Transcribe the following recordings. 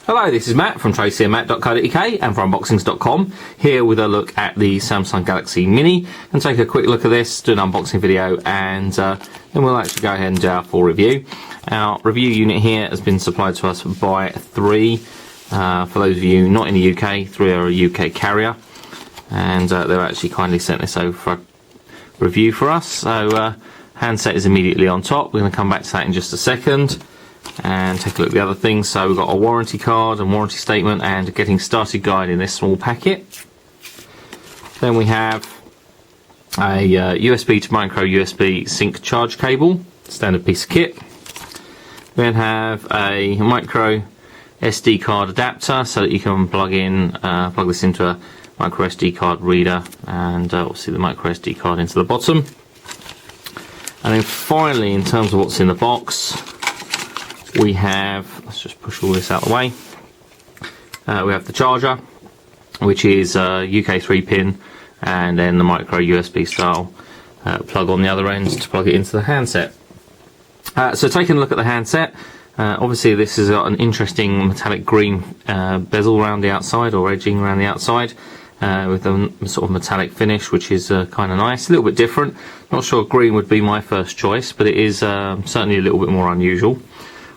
Hello, this is Matt from tracyandmatt.co.uk and from unboxings.com, here with a look at the Samsung Galaxy Mini, and take a quick look at this, do an unboxing video, and then we'll actually go ahead and do our full review. Our review unit here has been supplied to us by 3. For those of you not in the UK, 3 are a UK carrier, and they've actually kindly sent this over for a review for us. So Handset is immediately on top. We're going to come back to that in just a second and take a look at the other things. So we've got a warranty card and warranty statement and a getting started guide in this small packet. Then we have a USB to micro USB sync charge cable, standard piece of kit. We then have a micro SD card adapter so that you can plug this into a micro SD card reader, and obviously the micro SD card into the bottom. And then finally, in terms of what's in the box, we have, let's just push all this out of the way, we have the charger, which is UK 3-pin, and then the micro USB style plug on the other end to plug it into the handset. So taking a look at the handset, obviously this has got an interesting metallic green bezel around the outside, or edging around the outside, with a sort of metallic finish, which is kind of nice, a little bit different. Not sure green would be my first choice, but it is certainly a little bit more unusual.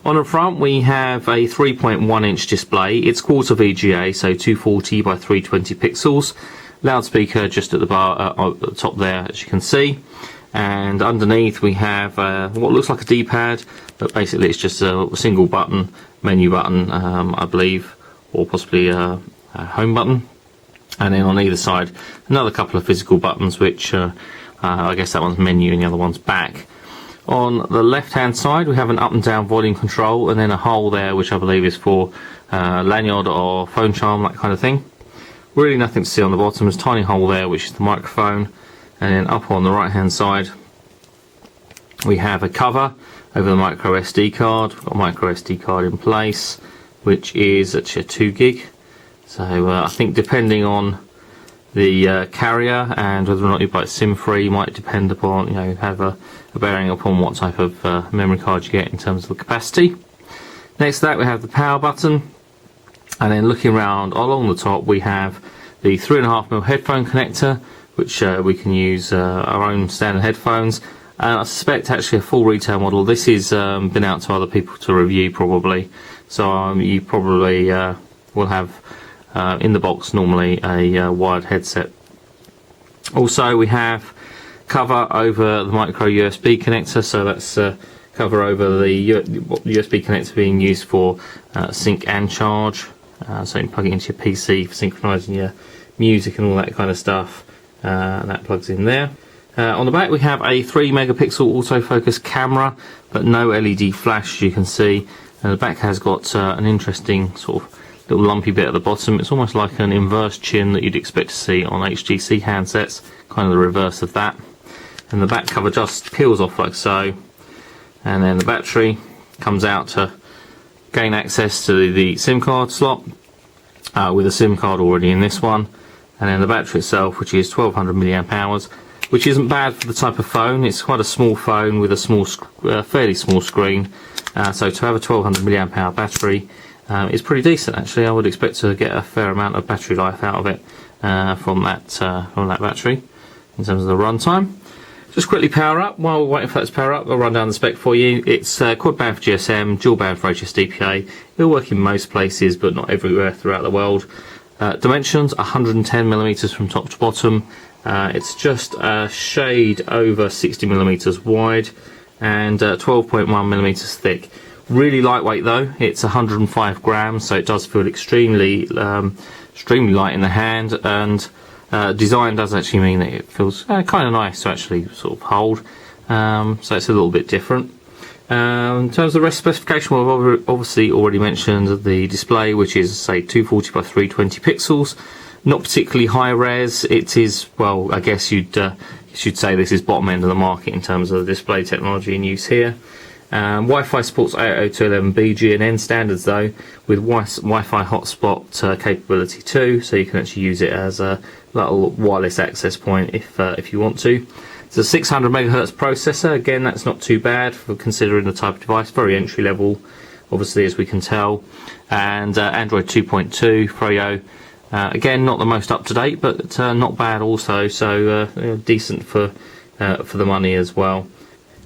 On the front we have a 3.1 inch display. It's quarter VGA, so 240 by 320 pixels. Loudspeaker just at the bar at the top there, as you can see. And underneath we have what looks like a D-pad, but basically it's just a single button, menu button, I believe, or possibly a home button. And then on either side another couple of physical buttons, which I guess that one's menu and the other one's back. On the left hand side we have an up and down volume control, and then a hole there which I believe is for lanyard or phone charm, that kind of thing. Really nothing to see on the bottom. There's a tiny hole there which is the microphone, and then up on the right hand side we have a cover over the micro SD card. We've got a micro SD card in place, which is actually a 2 gig. So I think depending on the carrier and whether or not you buy it SIM free might depend upon, have a bearing upon what type of memory card you get in terms of the capacity. Next to that we have the power button, and then looking around along the top we have the 3.5mm headphone connector, which we can use our own standard headphones. I suspect actually a full retail model. This has been out to other people to review probably, so you probably will have in the box normally a wired headset. Also we have cover over the micro USB connector, so that's cover over the USB connector being used for sync and charge, so you can plug it into your PC for synchronizing your music and all that kind of stuff, and that plugs in there. On the back we have a 3 megapixel autofocus camera, but no LED flash, as you can see. And the back has got an interesting sort of little lumpy bit at the bottom. It's almost like an inverse chin that you'd expect to see on HTC handsets, kind of the reverse of that. And the back cover just peels off like so, and then the battery comes out to gain access to the SIM card slot, with a SIM card already in this one. And then the battery itself, which is 1200 milliamp hours, which isn't bad for the type of phone. It's quite a small phone with a fairly small screen, so to have a 1200 milliamp hour battery is pretty decent actually. I would expect to get a fair amount of battery life out of it from that battery in terms of the runtime. Just quickly power up. While we're waiting for that to power up, I'll run down the spec for you. It's quad band for GSM, dual band for HSDPA. It'll work in most places but not everywhere throughout the world. Dimensions 110mm from top to bottom. It's just a shade over 60mm wide and 12.1mm thick. Really lightweight though. It's 105 grams, so it does feel extremely light in the hand, and design does actually mean that it feels kind of nice to actually sort of hold, so it's a little bit different. In terms of the rest specification, we've obviously already mentioned the display, which is say 240 by 320 pixels, not particularly high res. It is, well, I guess you should say this is bottom end of the market in terms of the display technology in use here. Wi-Fi supports 802.11b GNN standards though, with Wi-Fi hotspot capability too, so you can actually use it as a little wireless access point if you want to. It's a 600 MHz processor. Again, that's not too bad for considering the type of device. Very entry level obviously, as we can tell, and Android 2.2 Froyo. Again, not the most up to date, but not bad also. So decent for the money as well.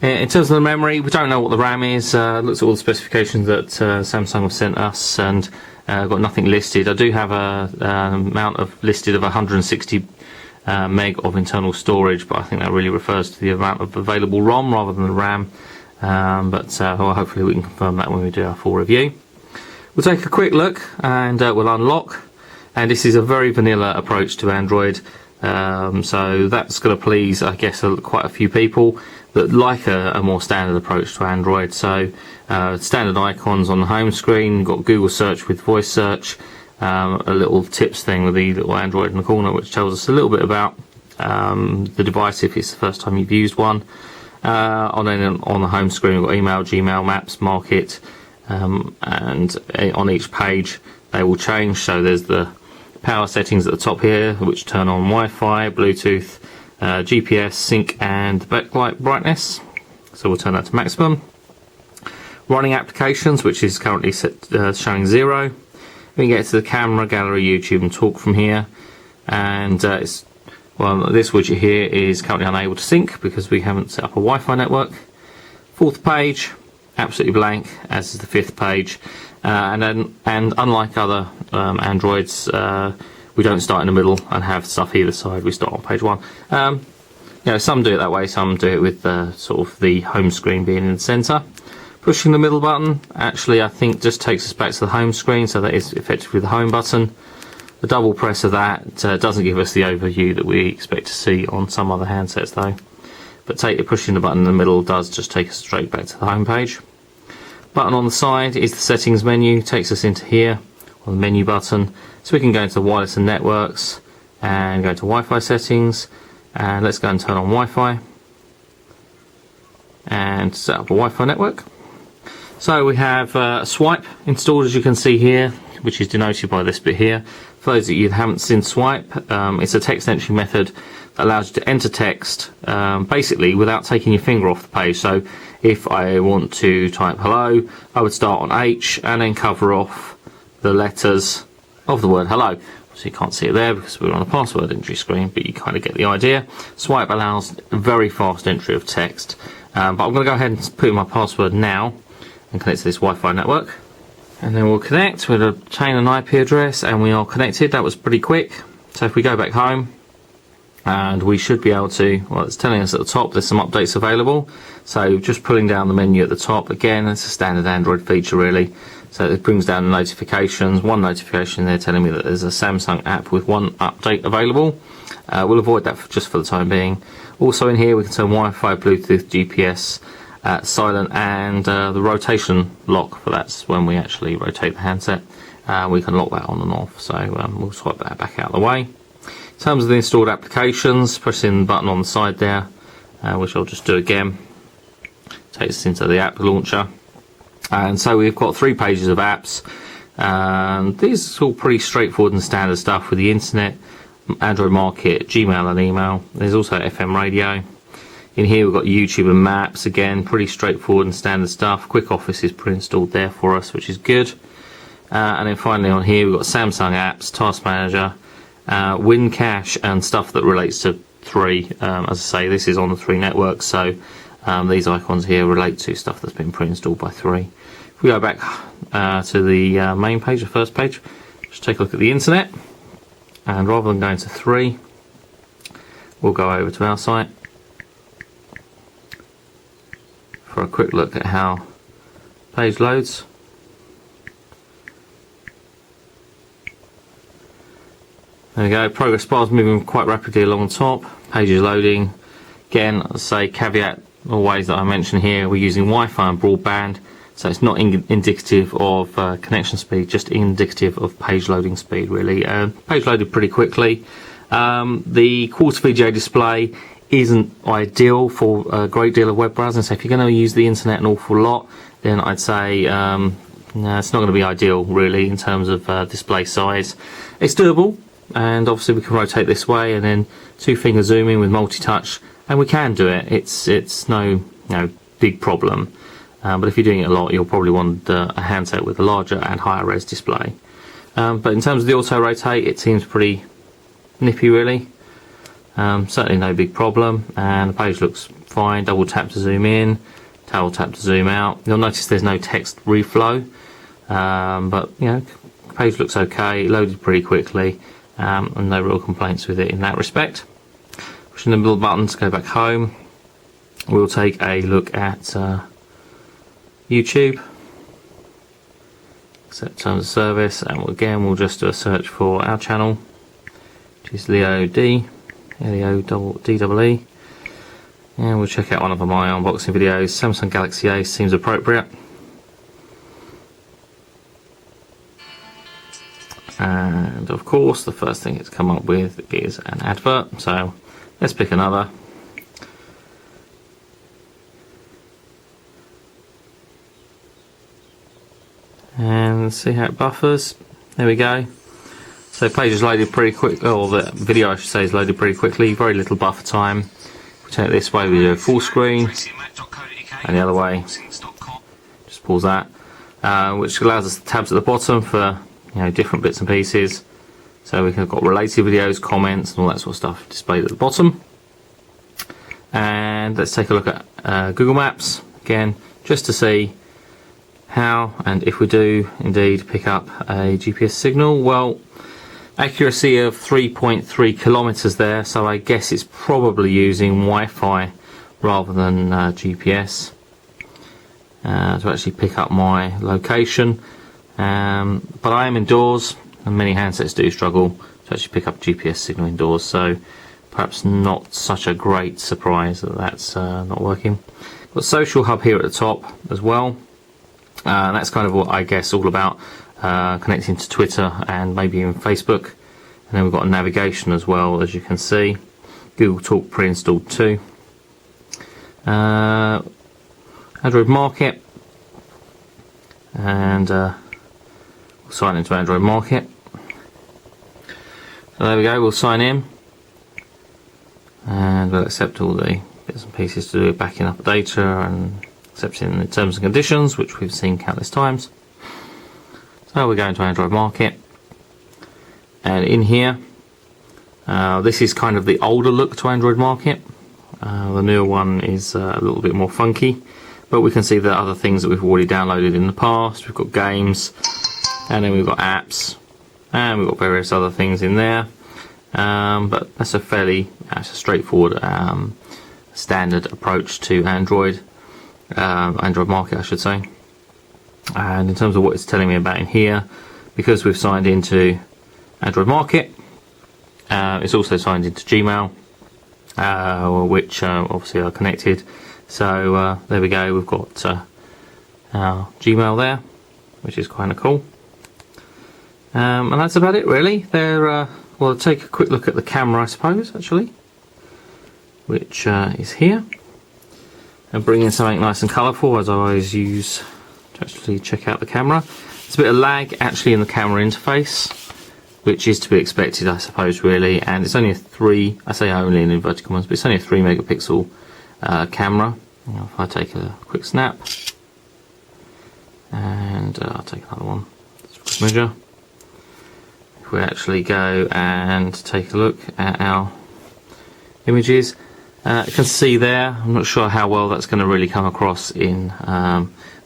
In terms of the memory, we don't know what the RAM is. Looks at all the specifications that Samsung have sent us, and got nothing listed. I do have a amount of listed of 160 meg of internal storage, but I think that really refers to the amount of available ROM rather than the RAM. Well, hopefully we can confirm that when we do our full review. We'll take a quick look and we'll unlock. And this is a very vanilla approach to Android, so that's going to please, I guess, quite a few people that like a more standard approach to Android. So standard icons on the home screen, got Google search with voice search, a little tips thing with the little Android in the corner which tells us a little bit about the device if it's the first time you've used one. On the home screen we've got email, Gmail, Maps, Market, and on each page they will change. So there's the power settings at the top here, which turn on Wi-Fi, Bluetooth, GPS, sync, and backlight brightness. So we'll turn that to maximum. Running applications, which is currently set showing 0. We can get to the camera, gallery, YouTube, and talk from here. And this widget here is currently unable to sync because we haven't set up a Wi-Fi network. Fourth page, absolutely blank, as is the fifth page. And unlike other Androids, we don't start in the middle and have stuff either side. We start on page 1. Some do it that way, some do it with sort of the home screen being in the centre. Pushing the middle button actually, I think, just takes us back to the home screen, so that is effectively the home button. The double press of that doesn't give us the overview that we expect to see on some other handsets though. But pushing the button in the middle does just take us straight back to the home page. Button on the side is the settings menu, takes us into here on the menu button, so we can go into wireless and networks and go to Wi-Fi settings, and let's go and turn on Wi-Fi and set up a Wi-Fi network. So we have Swipe installed, as you can see here, which is denoted by this bit here. For those of you that haven't seen Swipe, it's a text entry method that allows you to enter text basically without taking your finger off the page. So if I want to type hello, I would start on H and then cover off the letters of the word hello. So you can't see it there because we're on a password entry screen, but you kind of get the idea. Swipe allows very fast entry of text. But I'm going to go ahead and put in my password now and connect to this Wi-Fi network. And then we'll connect, we'll obtain an IP address, and we are connected. That was pretty quick. So if we go back home, and we should be able to, well, it's telling us at the top there's some updates available. So just pulling down the menu at the top, again, it's a standard Android feature really. So it brings down the notifications. One notification there telling me that there's a Samsung app with one update available. We'll avoid that just for the time being. Also in here we can turn Wi-Fi, Bluetooth, GPS, silent, and the rotation lock, for that's when we actually rotate the handset. We can lock that on and off, so we'll swipe that back out of the way. In terms of the installed applications, pressing the button on the side there, which I'll just do again, takes us into the app launcher. And so we've got 3 pages of apps. These are all pretty straightforward and standard stuff with the internet, Android Market, Gmail and email. There's also FM radio. In here we've got YouTube and Maps, again pretty straightforward and standard stuff. Quick Office is pre-installed there for us, which is good. And then finally on here we've got Samsung apps, Task Manager, WinCache, and stuff that relates to 3. As I say, this is on the 3 networks, so these icons here relate to stuff that's been pre-installed by 3. If we go back to the main page, the first page, just take a look at the internet, and rather than going to 3, we'll go over to our site for a quick look at how page loads. There we go, progress bar is moving quite rapidly along the top, page is loading. Again, I'll say caveat always that I mention here, we're using Wi-Fi and broadband, so it's not indicative of connection speed, just indicative of page loading speed really. Page loaded pretty quickly. The quarter VGA display isn't ideal for a great deal of web browsing, so if you're going to use the internet an awful lot, then I'd say no, it's not going to be ideal really in terms of display size. It's doable, and obviously we can rotate this way and then 2-finger zooming with multi-touch, and we can do it. It's no big problem. but if you're doing it a lot, you'll probably want a handset with a larger and higher res display. But in terms of the auto rotate, it seems pretty nippy really. Certainly no big problem, and the page looks fine. Double tap to zoom in, double tap to zoom out. You'll notice there's no text reflow, but you know, the page looks okay. It loaded pretty quickly, and no real complaints with it in that respect. Pushing the middle button to go back home, we'll take a look at YouTube, accept terms of service, and we'll just do a search for our channel, which is Leo D. L-E-O-D-E-E, and we'll check out one of my unboxing videos. Samsung Galaxy Ace seems appropriate, and of course the first thing it's come up with is an advert, so let's pick another. And see how it buffers. There we go. So the page is loaded pretty quick, or the video I should say is loaded pretty quickly, very little buffer time. If we turn it this way, we do a full screen, and the other way, just pause that, which allows us the tabs at the bottom for, you know, different bits and pieces. So we've got related videos, comments, and all that sort of stuff displayed at the bottom. And let's take a look at Google Maps, again, just to see how and if we do indeed pick up a GPS signal. Well, accuracy of 3.3 kilometers there, so I guess it's probably using Wi-Fi rather than GPS to actually pick up my location. But I am indoors, and many handsets do struggle to actually pick up GPS signal indoors, so perhaps not such a great surprise that that's not working. Got Social Hub here at the top as well. That's kind of what I guess all about. Connecting to Twitter and maybe even Facebook, and then we've got a navigation as well, as you can see. Google Talk pre-installed too. Android Market, and we'll sign into Android Market. So there we go, we'll sign in, and we'll accept all the bits and pieces to do with backing up the data and accepting the terms and conditions, which we've seen countless times. So we're going to Android Market, and in here, this is kind of the older look to Android Market. The newer one is a little bit more funky, but we can see the other things that we've already downloaded in the past. We've got games, and then we've got apps, and we've got various other things in there. But that's a straightforward standard approach to Android Market, I should say. And in terms of what it's telling me about in here, because we've signed into Android Market, it's also signed into Gmail, which obviously are connected. So there we go, we've got our Gmail there, which is kind of cool. And that's about it really. We'll take a quick look at the camera, I suppose, actually, which is here. And bring in something nice and colourful, as I always use to actually check out the camera. There's a bit of lag actually in the camera interface, which is to be expected, I suppose, really. And it's only I say only in inverted commas, but it's only a 3 megapixel camera. If I take a quick snap, and I'll take another one, let's measure. If we actually go and take a look at our images, you can see there, I'm not sure how well that's going to really come across in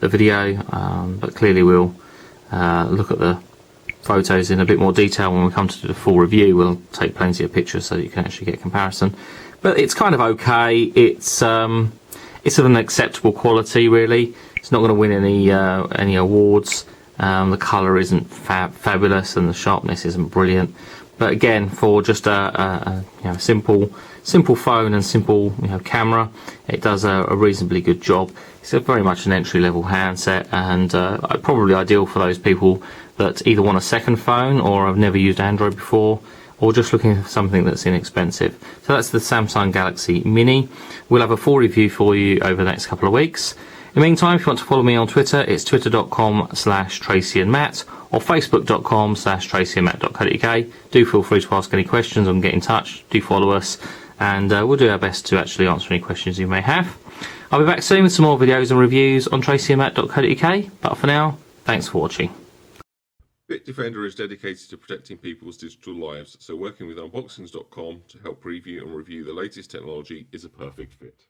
the video, but clearly we'll look at the photos in a bit more detail when we come to do the full review. We'll take plenty of pictures so that you can actually get a comparison. But it's kind of okay. It's of an acceptable quality, really. It's not going to win any awards. The colour isn't fabulous, and the sharpness isn't brilliant. But again, for just a simple phone and simple camera, it does a reasonably good job. It's very much an entry-level handset, and probably ideal for those people that either want a second phone or have never used Android before, or just looking for something that's inexpensive. So that's the Samsung Galaxy Mini. We'll have a full review for you over the next couple of weeks. In the meantime, if you want to follow me on Twitter, it's twitter.com/TracyandMatt or facebook.com/TracyandMatt.co.uk. Do feel free to ask any questions and get in touch. Do follow us, and we'll do our best to actually answer any questions you may have. I'll be back soon with some more videos and reviews on tracyandmatt.co.uk, but for now, thanks for watching. Bitdefender is dedicated to protecting people's digital lives, so working with Unboxings.com to help preview and review the latest technology is a perfect fit.